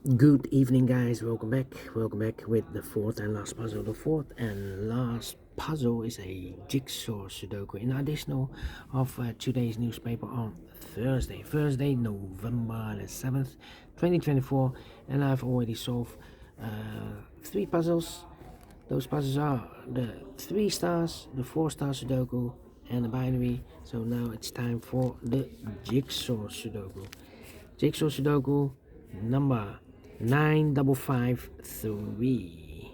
Good evening, guys. Welcome back with the fourth and last puzzle. The fourth and last puzzle is a jigsaw Sudoku in additional of today's newspaper on Thursday, November the 7th, 2024. And I've already solved three puzzles. Those puzzles are the 3 stars, the 4-star Sudoku, and the binary. So now it's time for the jigsaw Sudoku. Jigsaw Sudoku number 9553.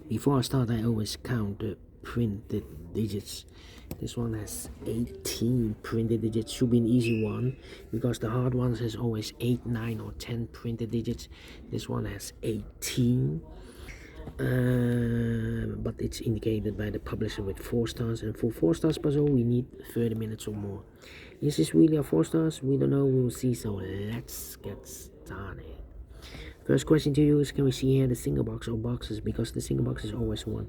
Before I start, I always count the printed digits. This one has 18 printed digits. Should be an easy one because the hard ones has always 8, 9 or 10 printed digits. This one has 18. But it's indicated by the publisher with 4 stars, and for 4 stars puzzle we need 30 minutes or more. Is this really a 4 stars? We don't know, we will see, so let's get started. First question to you is, can we see here the single box or boxes, because the single box is always 1.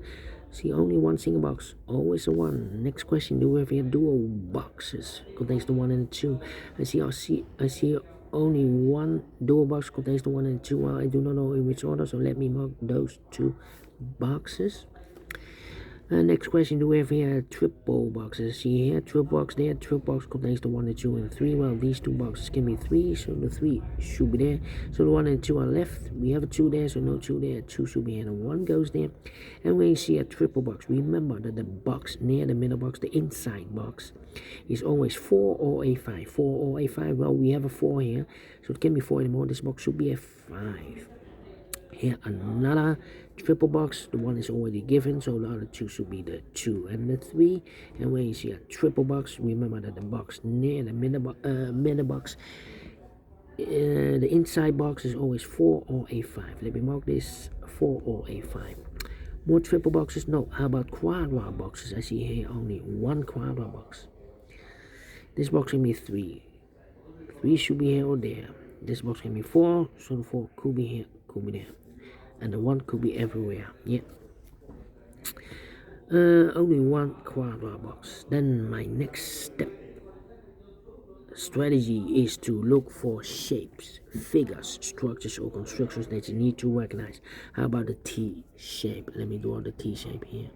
See, only one single box, always a 1. Next question, do we have here dual boxes, contains the 1 and the 2. I see only one dual box contains the 1 and 2. Well, I do not know in which order, so let me mark those 2 boxes. Next question, do we have here triple boxes? See here, triple box there, triple box contains the 1 and 2 and 3. Well, these 2 boxes can be 3, so the 3 should be there. So the 1 and 2 are left. We have a 2 there, so no 2 there. 2 should be here, and 1 goes there. And when you see a triple box, remember that the box near the middle box, the inside box, is always 4 or a 5. 4 or a 5. Well, we have a 4 here, so it can be 4 anymore. This box should be a 5. Here another triple box, the 1 is already given, so the other 2 should be the 2 and the 3. And when you see a triple box, remember that the box near the middle box, the inside box is always 4 or a 5. Let me mark this, 4 or a 5. More triple boxes? No. How about quadra boxes? I see here only 1 quadra box. This box can be 3. 3 should be here or there. This box can be 4, so the 4 could be here, could be there. And the 1 could be everywhere. Yeah. Only 1 quadra box. Then my next strategy is to look for shapes, figures, structures, or constructions that you need to recognize. How about the T shape? Let me draw the T shape here.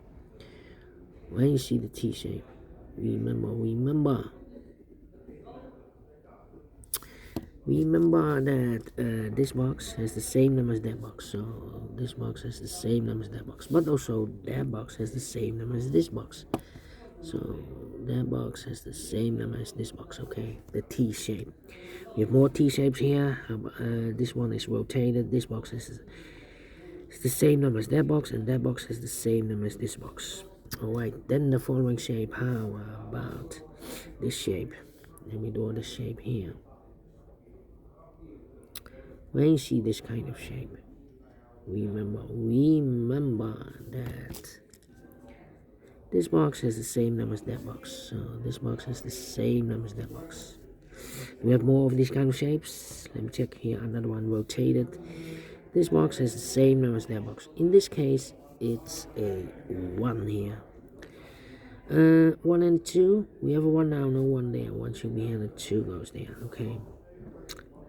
When you see the T shape, remember that this box has the same number as that box, so this box has the same number as that box, but also that box has the same number as this box, so that box has the same number as this box. Okay, the T shape. We have more T shapes here. This one is rotated. This box has the same number as that box, and that box has the same number as this box. Alright, then the following shape. How about this shape? Let me draw the shape here. When you see this kind of shape, remember that this box has the same number as that box, so this box has the same number as that box. We have more of these kind of shapes. Let me check here. Another one rotated. This box has the same number as that box. In this case, it's a 1 here. 1 and 2. We have a 1 now, no 1 there. 1 should be here, and 2 goes there. Okay.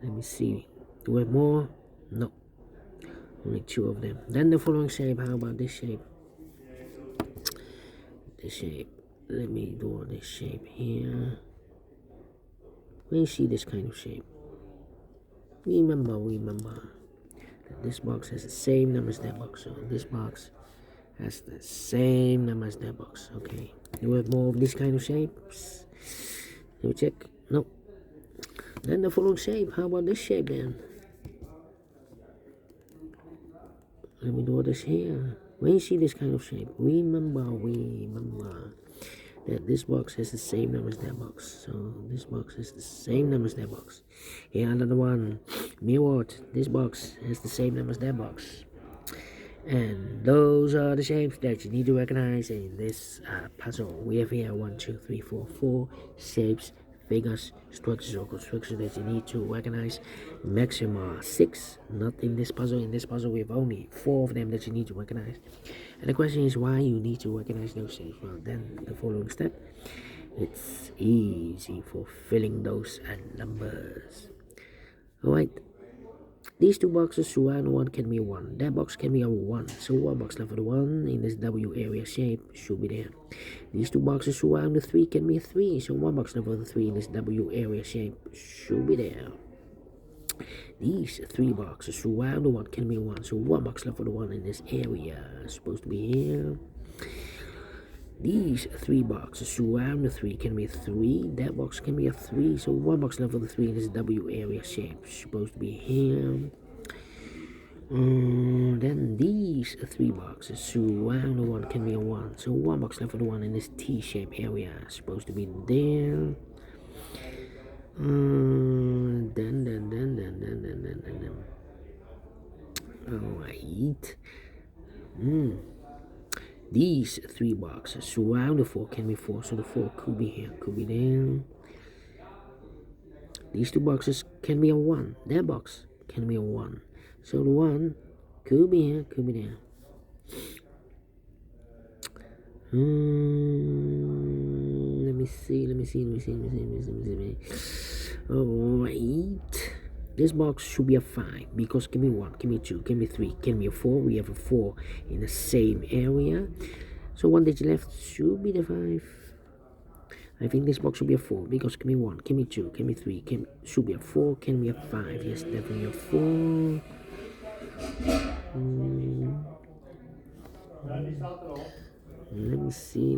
Let me see. Do we have more? No. Only 2 of them. Then the following shape. How about this shape? This shape. Let me draw this shape here. When you see this kind of shape, remember that this box has the same number as that box. So this box has the same number as that box. Okay. Do we have more of this kind of shapes? Let me check. No. Then the following shape. How about this shape then? Let me draw this here. When you see this kind of shape, remember that this box has the same number as that box. So this box has the same number as that box. Here another one. Mirrored. This box has the same number as that box. And those are the shapes that you need to recognize in this puzzle. We have here 1, 2, 3, 4 shapes, figures, structures, or constructions that you need to recognize. Maximum 6, not in this puzzle. In this puzzle we have only 4 of them that you need to recognize. And the question is why you need to recognize those shapes. Well, then the following step. It's easy for filling those numbers. Alright, these two boxes surround one can be a 1. That box can be a 1. So one box left for the 1 in this W area shape should be there. These two boxes surround the 3 can be a 3. So one box left for the 3 in this W area shape should be there. These 3 boxes surround the 1 can be a 1. So one box left for the 1 in this area is supposed to be here. These 3 boxes surround the 3 can be a 3. That box can be a 3. So one box left for the 3 in this W area shape is supposed to be here. Then these 3 boxes surround the 1 can be a 1. So one box left for the 1 in this T-shaped area is supposed to be there. Alright. These 3 boxes surround the 4 can be 4. So the 4 could be here, could be there. These 2 boxes can be a 1. That box can be a 1. So the 1 could be here, could be there. Let me see. Alright. This box should be a 5 because can be 1, can be 2, can be 3, can be a 4. We have a 4 in the same area. So one digit left should be the 5. I think this box should be a 4 because can be 1, can be 2, can be 3, should be a 4, can be a 5. Yes, definitely a 4. Let me see.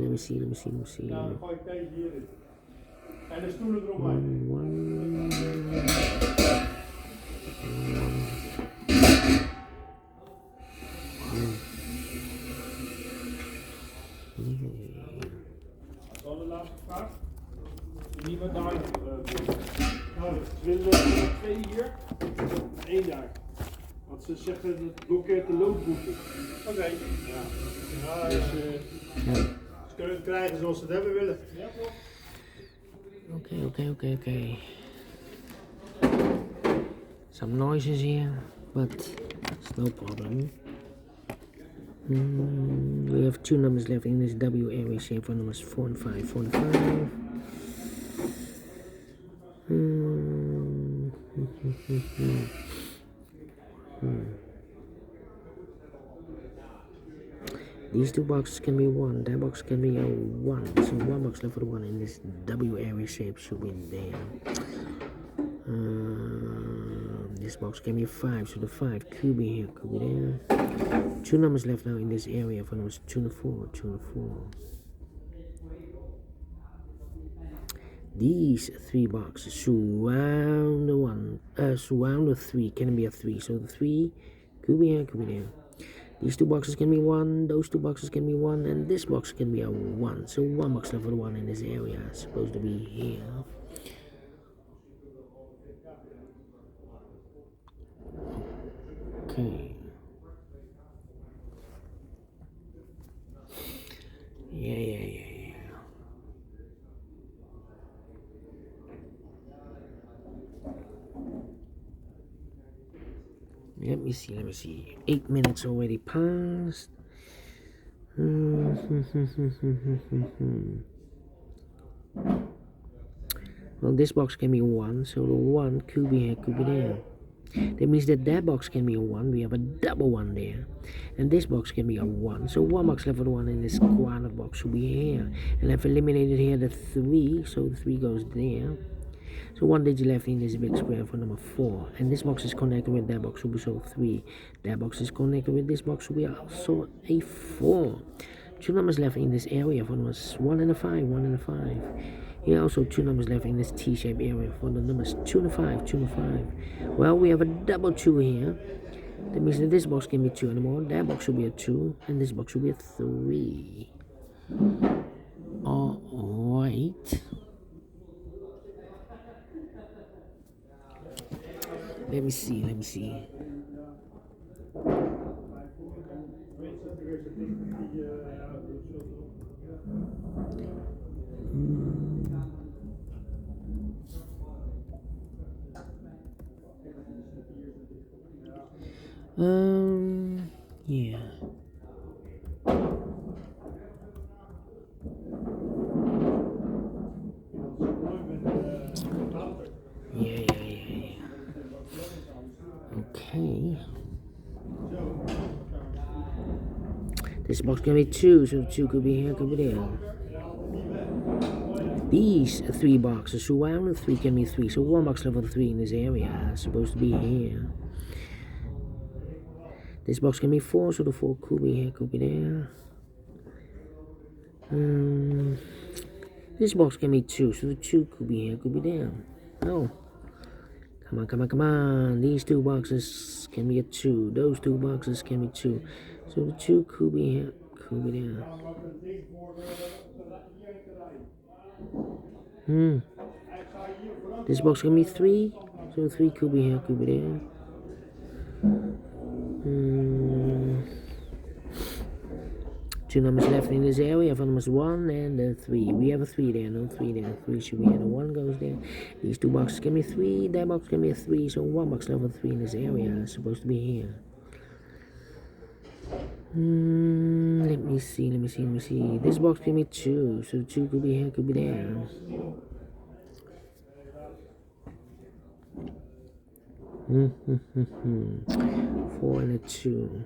Ja, dan gooi ik deze hierin. En de stoelen eromheen. Dan de laatste vraag. Wie wat daar nou, ze willen er 2 hier en 1 daar. Want ze zeggen dat blokkeert de loodboeken. Oké. Ja. Dus, ze kunnen het krijgen zoals ze het hebben willen. Ja, toch? Okay. Some noises here, but it's no problem. We have 2 numbers left in this W area shape for numbers 4 and 5. 4 and 5. These 2 boxes can be 1. That box can be a 1. So one box left for the 1 in this W area shape should be there. This box can be a 5. So the 5 could be here, could be there. 2 numbers left now in this area for numbers 2 and 4. 2 and 4. These 3 boxes surround the 1. Surround the 3 can be a 3. So the 3 could be here, could be there. These 2 boxes can be 1, those 2 boxes can be 1, and this box can be a 1. So one box left for the 1 in this area is supposed to be here. Okay. Yeah. Let me see. 8 minutes already passed. Well, this box can be 1, so the 1 could be here, could be there. That means that box can be a 1. We have a double 1 there. And this box can be a 1. So one box left for the 1 in this corner box should be here. And I've eliminated here the 3, so the 3 goes there. So one digit left in this big square for number 4. And this box is connected with that box, will be so 3. That box is connected with this box, will be also a 4. 2 numbers left in this area for numbers 1 and a 5, 1 and a 5. Here also 2 numbers left in this T-shaped area for the numbers 2 and a 5, 2 and a 5. Well, we have a double 2 here. That means that this box can be 2 anymore. That box will be a 2, and this box will be a 3. Alright. Let me see. Yeah. Yeah. Okay. This box can be 2, so 2 could be here, could be there. These 3 boxes surround 3 can be 3, so 1 box level 3 in this area is supposed to be here. This box can be 4, so the 4 could be here, could be there. This box can be 2, so the 2 could be here, could be there. Oh. Come on, come on, come on. These 2 boxes can be a 2. Those 2 boxes can be 2. So the 2 could be here, could be there. This box can be 3. So 3 could be here, could be there. 2 numbers left in this area. For numbers 1 and 3. We have a 3 there, no 3 there. 3 should be here. The 1 goes there. These 2 boxes can be 3. That box can be a 3. So 1 box level 3 in this area is supposed to be here. Let me see. This box can be 2. So 2 could be here, could be there. Four and a 2.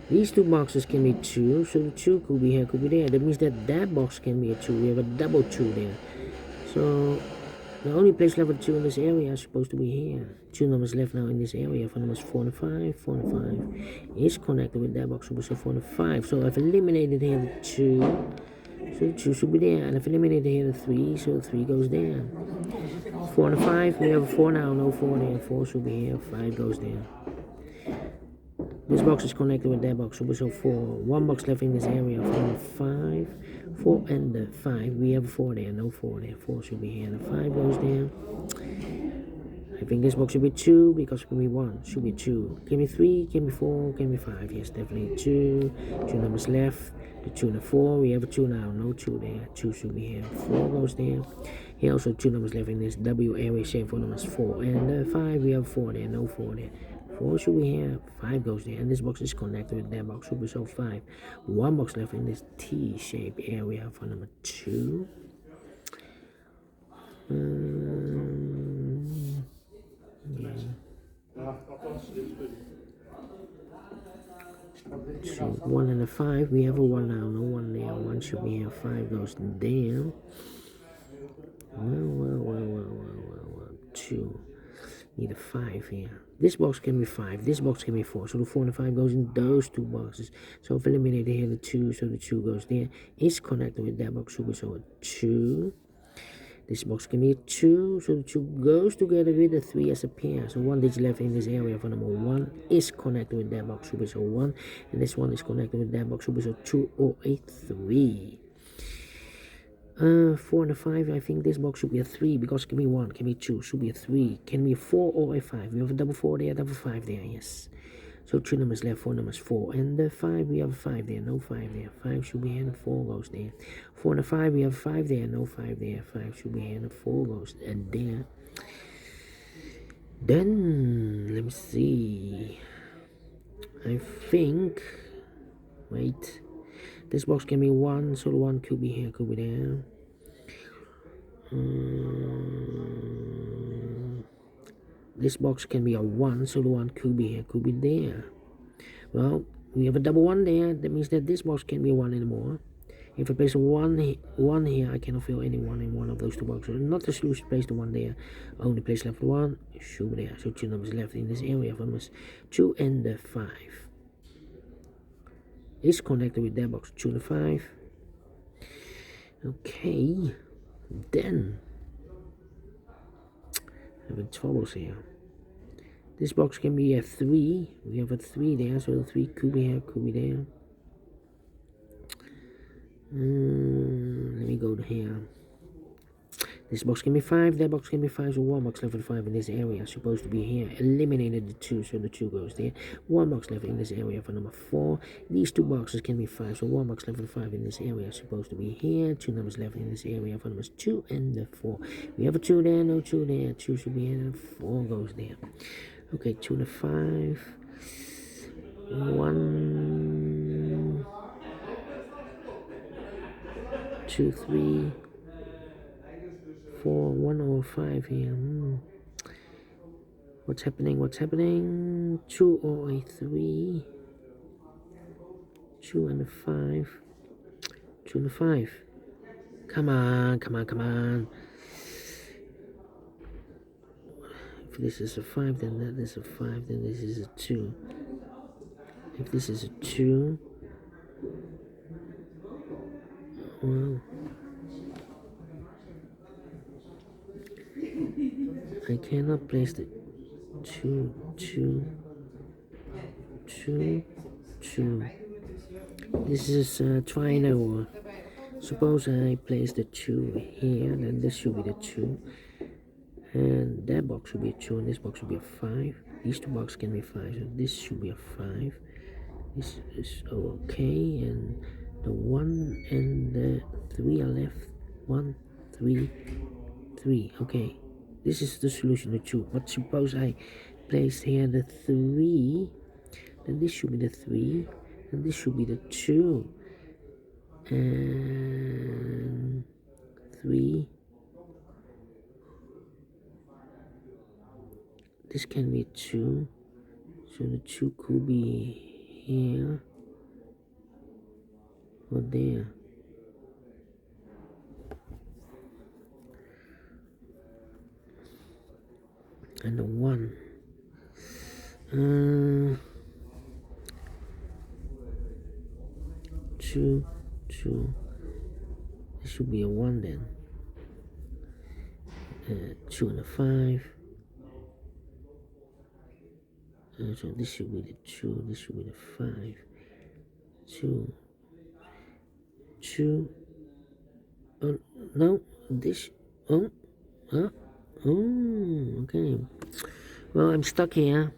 These 2 boxes can be 2, so the 2 could be here, could be there. That means that box can be a 2. We have a double 2 there. So the only place level 2 in this area is supposed to be here. 2 numbers left now in this area for numbers 4 and 5. 4 and 5 is connected with that box, so 4 and 5. So I've eliminated here the 2. So the 2 should be there. And I've eliminated here the 3, so the 3 goes there. 4 and 5, we have a 4 now, no 4 there. 4 should be here, 5 goes there. This box is connected with that box, so 4. 1 box left in this area for 5. 4 and 5. We have 4 there, no 4 there. 4 should be here, the 5 goes there. I think this box should be 2 because it can be 1. Should be 2. Can be 3, can be 4, can be 5. Yes, definitely 2. 2 numbers left. The 2 and the 4. We have a 2 now, no 2 there. 2 should be here. 4 goes there. Here also 2 numbers left in this W area, same for numbers 4 and 5. We have 4 there, no 4 there. 4 should be here, 5 goes there, and this box is connected with that box, so 5. 1 box left in this T-shaped area for number 2. So 1 and a 5, we have a 1 now, no 1 there, 1 should be here, 5 goes there. Well, 2. Need a 5 here. This box can be 5, this box can be 4, so the 4 and the 5 goes in those 2 boxes. So I've eliminated here the 2, so the 2 goes there. Is connected with that box, so a 2. This box can be a 2, so the 2 goes together with the 3 as a pair. So 1 digit left in this area for number 1 is connected with that box, so 1. And this one is connected with that box, so 2 or a 3. 4 and a 5, I think this box should be a 3 because it can be 1, can be 2, should be a 3, can be a 4 or a 5. We have a double 4 there, double 5 there, yes. So 2 numbers left, 4 numbers 4 and 5, we have a 5 there, no 5 there. 5 should be here and 4 goes there. 4 and a 5, we have 5 there, no 5 there. 5 should be here and 4 goes and there. Then let me see. I think, wait. This box can be 1, so the 1 could be here, could be there. This box can be a 1, so the 1 could be here, could be there. Well, we have a double 1 there. That means that this box can't be a 1 anymore. If I place a 1 here, I cannot fill any 1 in one of those 2 boxes. Not the solution, place the 1 there. Only place left 1, should be there. So 2 numbers left in this area for numbers 2 and 5. Is connected with that box, 2 and 5. Okay, then having troubles here. This box can be a 3. We have a 3 there, so the 3 could be here, could be there. Let me go to here. This box can be 5, that box can be 5, so 1 box left with 5 in this area, supposed to be here. Eliminated the 2, so the 2 goes there. 1 box left in this area for number 4. These 2 boxes can be 5, so 1 box left with 5 in this area, supposed to be here. 2 numbers left in this area for numbers 2 and 4. We have a 2 there, no 2 there. 2 should be here, 4 goes there. Okay, 2 and 5. 1, 2, 3. 4, 1 or 5 here. What's happening? What's happening? 2 or a 3. 2 and a 5. 2 and a 5. Come on, come on, come on. If this is a 5, then that is a 5, then this is a 2. If this is a 2, well, I cannot place the 2, 2, 2, 2. This is a triangle. Suppose I place the 2 here, then this should be the 2. And that box should be a 2, and this box should be a 5. These two boxes can be 5, so this should be a 5. This is okay, and the 1 and the 3 are left. 1, 3, 3. Okay, this is the solution to 2. But suppose I place here the 3, then this should be the 3, and this should be the 2. And 3. This can be 2, so the 2 could be here or there. And the 1. 2, 2. This should be a 1 then. 2 and a 5. So this should be the 2, this should be the 5. 2. 2. Oh, no, this. Oh, okay. Well, I'm stuck here.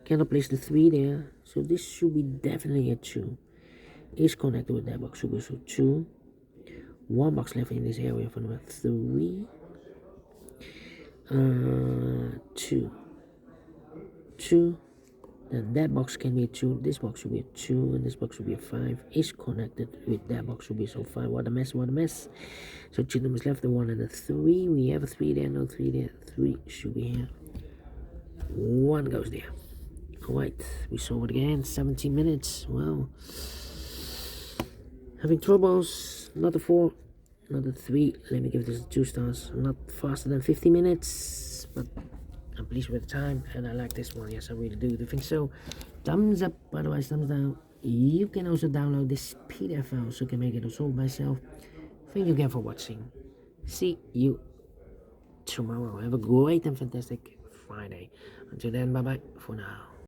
Cannot place the 3 there. So this should be definitely a 2. Is connected with that box. So 2. 1 box left in this area for number 3. 2. 2. Then that box can be a 2. This box should be a 2. And this box should be a 5. Is connected with that box should be so 5. What a mess, what a mess. So 2 numbers left, the 1 and the 3. We have a 3 there, no 3 there. 3 should be here. 1 goes there. Alright, we saw it again. 17 minutes. Well, having troubles. Not a 4, not a 3. Let me give this 2 stars. Not faster than 50 minutes, but I'm pleased with the time, and I like this one. Yes, I really do. Do you think so? Thumbs up, otherwise thumbs down. You can also download this PDF file so you can make it also myself. Thank you again for watching. See you tomorrow. Have a great and fantastic Friday. Until then, bye bye for now.